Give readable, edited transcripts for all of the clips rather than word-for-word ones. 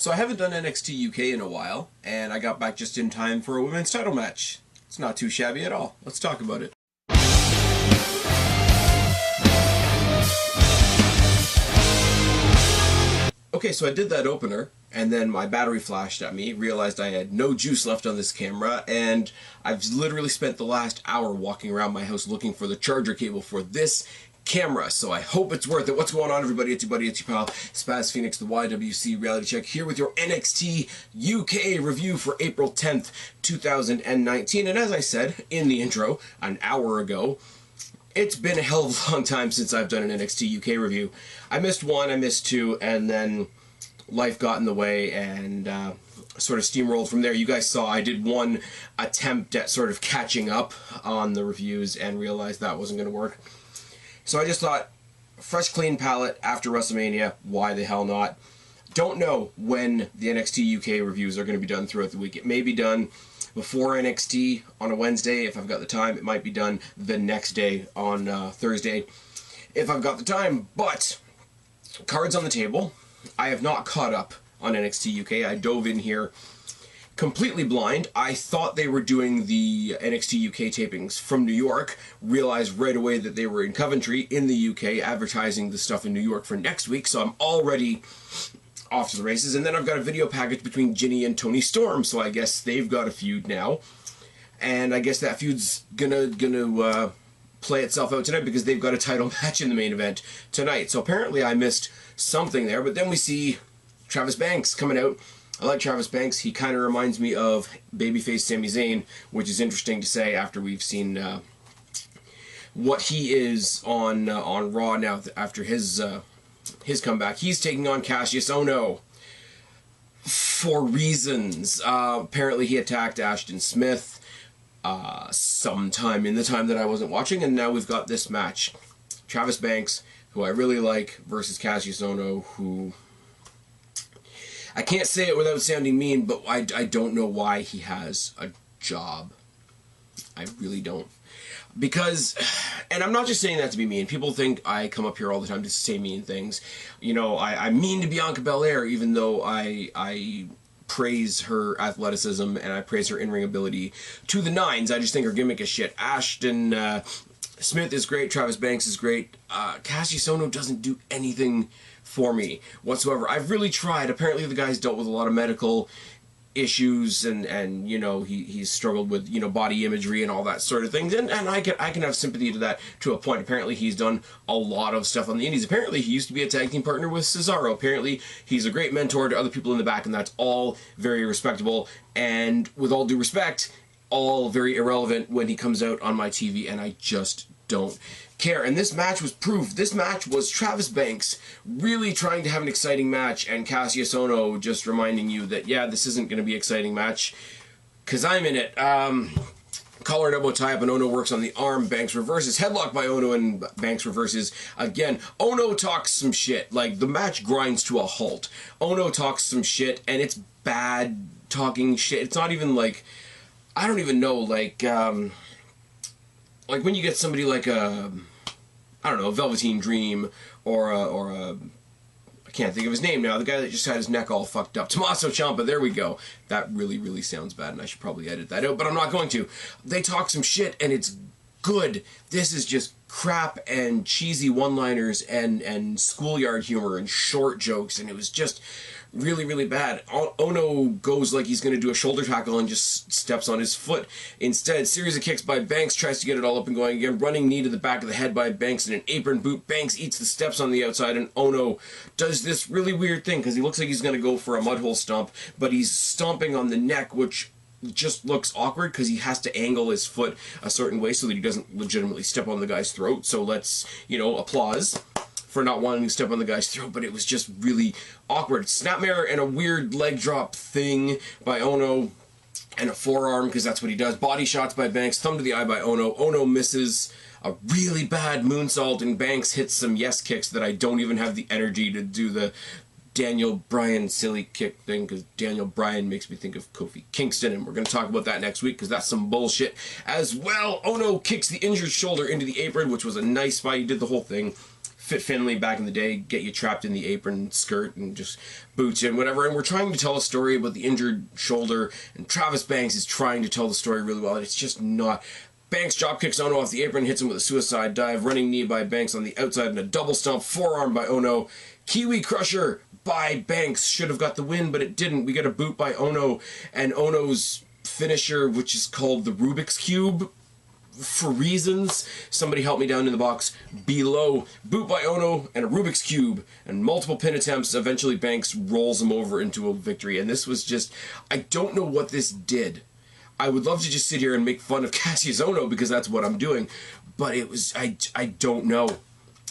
So I haven't done NXT UK in a while, and I got back just in time for a women's title match. It's not too shabby at all. Let's talk about it. Okay, so I did that opener, and then my battery flashed at me, realized I had no juice left on this camera, and I've literally spent the last hour walking around my house looking for the charger cable for this camera, so I hope it's worth it. What's going on, everybody? It's your buddy, it's your pal, Spaz Phoenix, the YWC Reality Check, here with your NXT UK review for April 10th, 2019. And as I said in the intro an hour ago, it's been a hell of a long time since I've done an NXT UK review. I missed one, I missed two, and then life got in the way and sort of steamrolled from there. You guys saw I did one attempt at sort of catching up on the reviews and realized that wasn't going to work. So I just thought, fresh clean palette after WrestleMania, why the hell not? Don't know when the NXT UK reviews are going to be done throughout the week. It may be done before NXT on a Wednesday if I've got the time. It might be done the next day on Thursday if I've got the time. But cards on the table. I have not caught up on NXT UK. I dove in here completely blind. I thought they were doing the NXT UK tapings from New York, realized right away that they were in Coventry in the UK advertising the stuff in New York for next week, so I'm already off to the races. And then I've got a video package between Jinny and Toni Storm, so I guess they've got a feud now, and I guess that feud's gonna play itself out tonight because they've got a title match in the main event tonight. So apparently I missed something there, but then we see Travis Banks coming out. I like Travis Banks. He kind of reminds me of babyface Sami Zayn, which is interesting to say after we've seen what he is on Raw now after his comeback. He's taking on Kassius Ohno for reasons. Apparently he attacked Ashton Smith sometime in the time that I wasn't watching, and now we've got this match. Travis Banks, who I really like, versus Kassius Ohno, who... I can't say it without sounding mean, but I don't know why he has a job. I really don't. Because, and I'm not just saying that to be mean. People think I come up here all the time to say mean things. You know, I'm mean to Bianca Belair, even though I praise her athleticism and I praise her in-ring ability to the nines. I just think her gimmick is shit. Ashton Smith is great. Travis Banks is great. Kassius Ohno doesn't do anything for me whatsoever. I've really tried. Apparently the guy's dealt with a lot of medical issues and you know, he's struggled with, you know, body imagery and all that sort of things, and I can have sympathy to that to a point. Apparently he's done a lot of stuff on the indies. Apparently he used to be a tag team partner with Cesaro. Apparently he's a great mentor to other people in the back, and that's all very respectable, and with all due respect, all very irrelevant when he comes out on my TV, and I just don't care. And this match was proof. This match was Travis Banks really trying to have an exciting match, and Kassius Ohno just reminding you that, yeah, this isn't going to be an exciting match because I'm in it. Collar and elbow tie-up, and Ohno works on the arm. Banks reverses. Headlock by Ohno, and Banks reverses again. Ohno talks some shit. Like, the match grinds to a halt. Ohno talks some shit, and it's bad talking shit. It's not even like, I don't even know, like when you get somebody like a, I don't know, Velveteen Dream or a I can't think of his name now, the guy that just had his neck all fucked up, Tommaso Ciampa, there we go. That really sounds bad, and I should probably edit that out, but I'm not going to. They talk some shit, and it's good. This is just crap and cheesy one-liners and schoolyard humor and short jokes, and it was just really bad. Ohno goes like he's going to do a shoulder tackle and just steps on his foot. Instead, series of kicks by Banks, tries to get it all up and going again. Running knee to the back of the head by Banks and an apron boot. Banks eats the steps on the outside, and Ohno does this really weird thing because he looks like he's going to go for a mudhole stomp, but he's stomping on the neck, which just looks awkward because he has to angle his foot a certain way so that he doesn't legitimately step on the guy's throat. So let's, you know, applause for not wanting to step on the guy's throat, but it was just really awkward. Snapmare and a weird leg drop thing by Ohno, and a forearm, because that's what he does. Body shots by Banks, thumb to the eye by Ohno. Ohno misses a really bad moonsault, and Banks hits some yes kicks that I don't even have the energy to do the Daniel Bryan silly kick thing, because Daniel Bryan makes me think of Kofi Kingston, and we're going to talk about that next week because that's some bullshit as well. Ohno kicks the injured shoulder into the apron, which was a nice spot. He did the whole thing. Fit Finlay back in the day, get you trapped in the apron skirt and just boots you and whatever. And we're trying to tell a story about the injured shoulder, and Travis Banks is trying to tell the story really well, and it's just not. Banks drop kicks Ohno off the apron, hits him with a suicide dive, running knee by Banks on the outside, and a double stomp forearm by Ohno. Kiwi Crusher by Banks should have got the win, but it didn't. We got a boot by Ohno, and Ohno's finisher, which is called the Rubik's Cube, for reasons. Somebody help me down in the box below. Boot by Ohno and a Rubik's Cube and multiple pin attempts. Eventually Banks rolls him over into a victory, and this was just, I don't know what this did. I would love to just sit here and make fun of Kassius Ohno because that's what I'm doing, but it was, I don't know.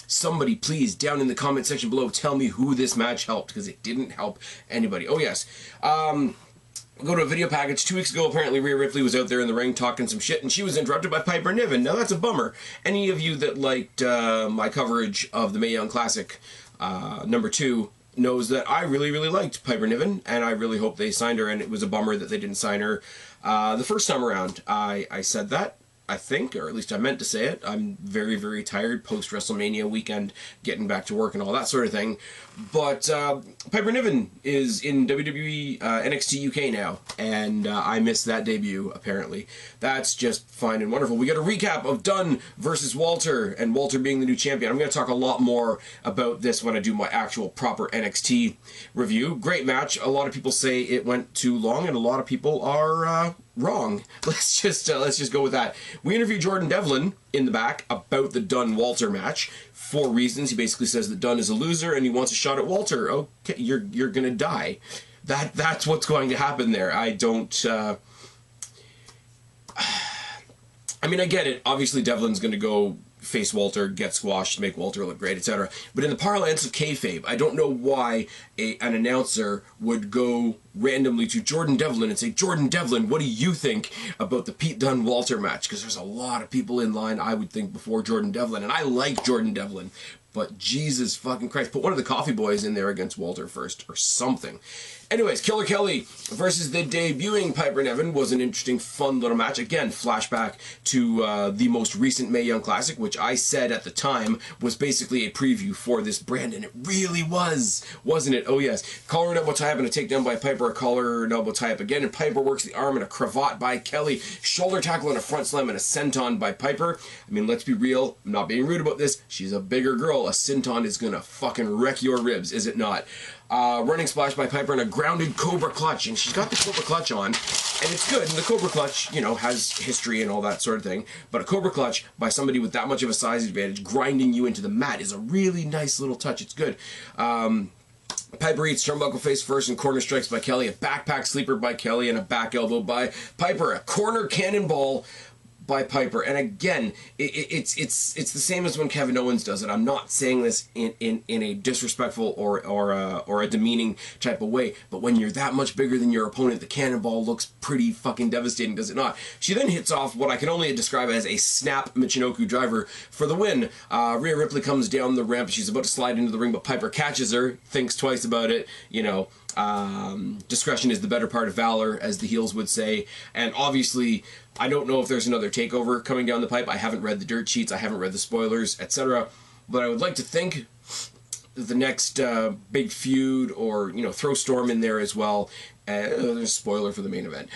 Somebody please down in the comment section below tell me who this match helped, because it didn't help anybody. Oh yes, go to a video package. 2 weeks ago, apparently Rhea Ripley was out there in the ring talking some shit, and she was interrupted by Piper Niven. Now that's a bummer. Any of you that liked my coverage of the Mae Young Classic #2 knows that I really liked Piper Niven, and I really hope they signed her, and it was a bummer that they didn't sign her the first time around. I said that, I think, or at least I meant to say it. I'm very tired post-WrestleMania weekend, getting back to work and all that sort of thing. But Piper Niven is in WWE NXT UK now, and I missed that debut, apparently. That's just fine and wonderful. We got a recap of Dunn versus Walter, and Walter being the new champion. I'm going to talk a lot more about this when I do my actual proper NXT review. Great match. A lot of people say it went too long, and a lot of people are wrong. Let's just go with that. We interviewed Jordan Devlin in the back about the Dunn-Walter match. 4 reasons. He basically says that Dunn is a loser and he wants a shot at Walter. Okay, you're gonna die. That's what's going to happen there. I don't. I mean, I get it. Obviously, Devlin's gonna go face Walter, get squashed, make Walter look great, etc. But in the parlance of kayfabe, I don't know why an announcer would go randomly to Jordan Devlin and say, Jordan Devlin, what do you think about the Pete Dunne-Walter match? Because there's a lot of people in line, I would think, before Jordan Devlin, and I like Jordan Devlin, but Jesus fucking Christ, put one of the Coffee Boys in there against Walter first, or something. Anyways, Killer Kelly versus the debuting Piper Niven was an interesting, fun little match. Again, flashback to the most recent Mae Young Classic, which I said at the time was basically a preview for this brand, and it really was, wasn't it? Oh yes. Collar and elbow tie-up and a takedown by Piper, a collar and elbow tie-up again, and Piper works the arm and a cravat by Kelly, shoulder tackle and a front slam and a senton by Piper. I mean, let's be real, I'm not being rude about this, she's a bigger girl. A senton is gonna fucking wreck your ribs, is it not? Running splash by Piper and a grounded Cobra Clutch, and she's got the Cobra Clutch on, and it's good, and the Cobra Clutch, you know, has history and all that sort of thing, but a Cobra Clutch by somebody with that much of a size advantage grinding you into the mat is a really nice little touch. It's good. Piper eats turnbuckle face first and corner strikes by Kelly, a backpack sleeper by Kelly, and a back elbow by Piper, a corner cannonball by Piper. And again, it's the same as when Kevin Owens does it. I'm not saying this in a disrespectful or a demeaning type of way, but when you're that much bigger than your opponent, the cannonball looks pretty fucking devastating, does it not? She then hits off what I can only describe as a snap Michinoku driver for the win. Rhea Ripley comes down the ramp. She's about to slide into the ring, but Piper catches her, thinks twice about it, you know. Discretion is the better part of valor, as the heels would say, and obviously I don't know if there's another takeover coming down the pipe. I haven't read the dirt sheets, I haven't read the spoilers, etc. But I would like to think the next big feud, or, you know, throw Storm in there as well. There's a spoiler for the main event.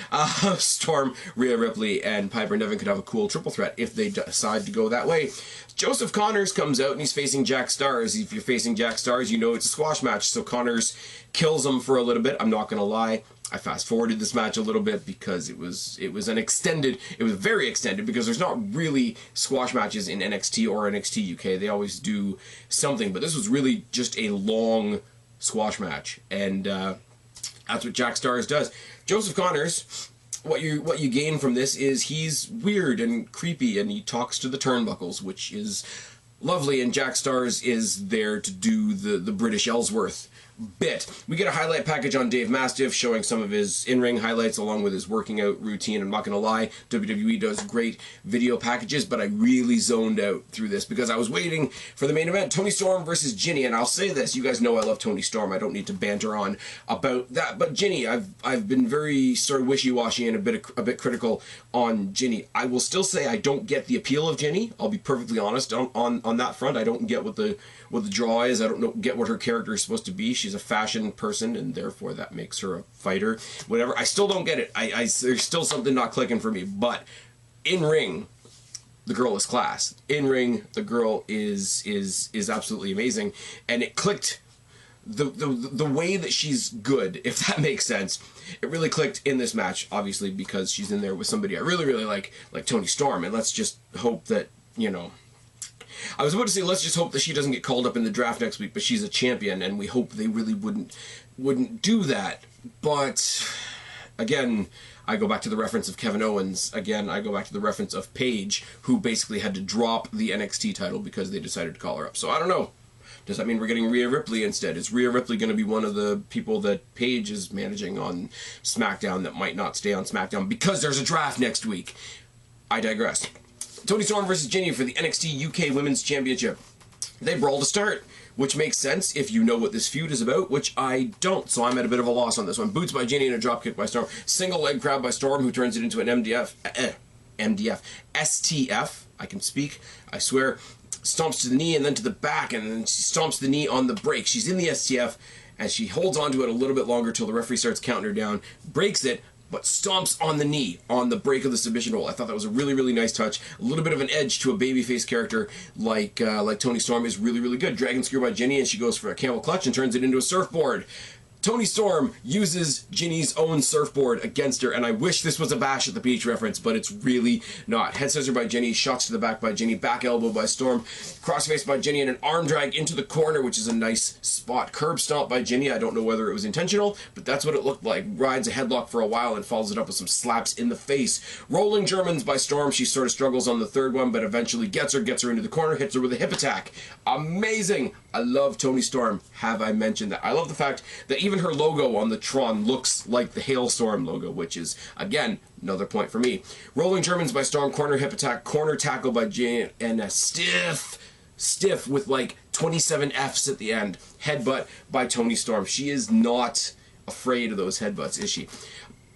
Storm, Rhea Ripley, and Piper Niven could have a cool triple threat if they decide to go that way. Joseph Connors comes out and he's facing Jack Stars. If you're facing Jack Stars, you know it's a squash match, so Connors kills him for a little bit. I'm not going to lie. I fast-forwarded this match a little bit because it was very extended, because there's not really squash matches in NXT or NXT UK. They always do something, but this was really just a long squash match, and that's what Jack Stars does. Joseph Connors, what you gain from this is he's weird and creepy, and he talks to the turnbuckles, which is lovely, and Jack Stars is there to do the British Ellsworth bit. We get a highlight package on Dave Mastiff showing some of his in-ring highlights along with his working out routine. I'm not going to lie, WWE does great video packages, but I really zoned out through this because I was waiting for the main event, Toni Storm versus Jinny, and I'll say this, you guys know I love Toni Storm, I don't need to banter on about that, but Jinny, I've been very sort of wishy-washy and a bit critical on Jinny. I will still say I don't get the appeal of Jinny, I'll be perfectly honest on that front. I don't get what the draw is, I don't get what her character is supposed to be. She's a fashion person, and therefore that makes her a fighter. Whatever. I still don't get it. There's still something not clicking for me. But in ring, the girl is class. In ring, the girl is absolutely amazing, and it clicked. The way that she's good, if that makes sense, it really clicked in this match. Obviously, because she's in there with somebody I really like Toni Storm, and let's just hope that, you know. I was about to say, let's just hope that she doesn't get called up in the draft next week, but she's a champion, and we hope they really wouldn't do that. But, again, I go back to the reference of Kevin Owens. Again, I go back to the reference of Paige, who basically had to drop the NXT title because they decided to call her up. So, I don't know. Does that mean we're getting Rhea Ripley instead? Is Rhea Ripley going to be one of the people that Paige is managing on SmackDown that might not stay on SmackDown because there's a draft next week? I digress. Toni Storm versus Jinny for the NXT UK Women's Championship. They brawl to start, which makes sense if you know what this feud is about, which I don't, so I'm at a bit of a loss on this one. Boots by Jinny and a dropkick by Storm. Single leg crab by Storm, who turns it into an STF. I can speak, I swear. Stomps to the knee and then to the back, and then she stomps the knee on the break. She's in the STF, and she holds onto it a little bit longer till the referee starts counting her down, breaks it, but stomps on the knee on the break of the submission roll. I thought that was a really nice touch. A little bit of an edge to a babyface character like Toni Storm is really good. Dragon screw by Jinny, and she goes for a camel clutch and turns it into a surfboard. Toni Storm uses Jinny's own surfboard against her, and I wish this was a Bash at the Beach reference, but it's really not. Head scissor by Jinny, shots to the back by Jinny, back elbow by Storm, crossface by Jinny, and an arm drag into the corner, which is a nice spot. Curb stomp by Jinny. I don't know whether it was intentional, but that's what it looked like. Rides a headlock for a while and follows it up with some slaps in the face. Rolling Germans by Storm. She sort of struggles on the third one, but eventually gets her into the corner, hits her with a hip attack. Amazing! I love Toni Storm. Have I mentioned that? I love the fact that even her logo on the Tron looks like the Hailstorm logo, which is, again, another point for me. Rolling Germans by Storm, corner hip attack, corner tackle by Jinny, and a stiff with like 27 Fs at the end. Headbutt by Toni Storm. She is not afraid of those headbutts, is she?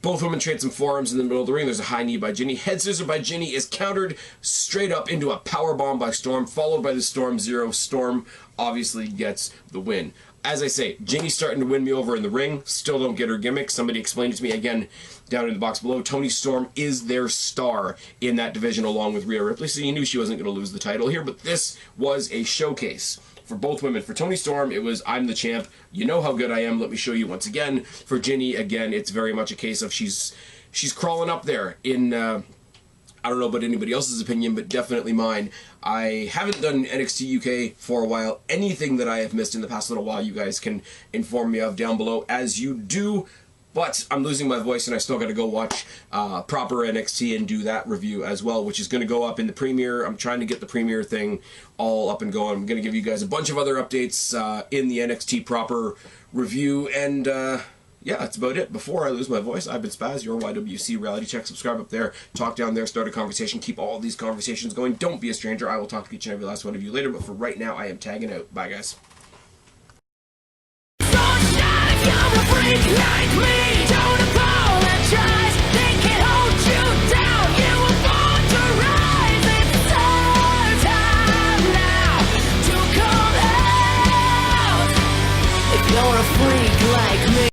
Both women trade some forearms in the middle of the ring. There's a high knee by Jinny. Head scissor by Jinny is countered straight up into a power bomb by Storm, followed by the Storm Zero. Storm obviously gets the win. As I say, Jinny's starting to win me over in the ring. Still don't get her gimmick. Somebody explained it to me again down in the box below. Toni Storm is their star in that division along with Rhea Ripley, so you knew she wasn't going to lose the title here, but this was a showcase for both women. For Toni Storm, it was, I'm the champ. You know how good I am. Let me show you once again. For Jinny, again, it's very much a case of she's crawling up there in, I don't know about anybody else's opinion, but definitely mine. I haven't done NXT UK for a while. Anything that I have missed in the past little while, you guys can inform me of down below as you do. But I'm losing my voice, and I still got to go watch proper NXT and do that review as well, which is going to go up in the premiere. I'm trying to get the premiere thing all up and going. I'm going to give you guys a bunch of other updates in the NXT proper review, and yeah, that's about it. Before I lose my voice, I've been Spaz, your YWC Reality Check. Subscribe up there, talk down there, start a conversation, keep all these conversations going. Don't be a stranger. I will talk to each and every last one of you later, but for right now, I am tagging out. Bye, guys.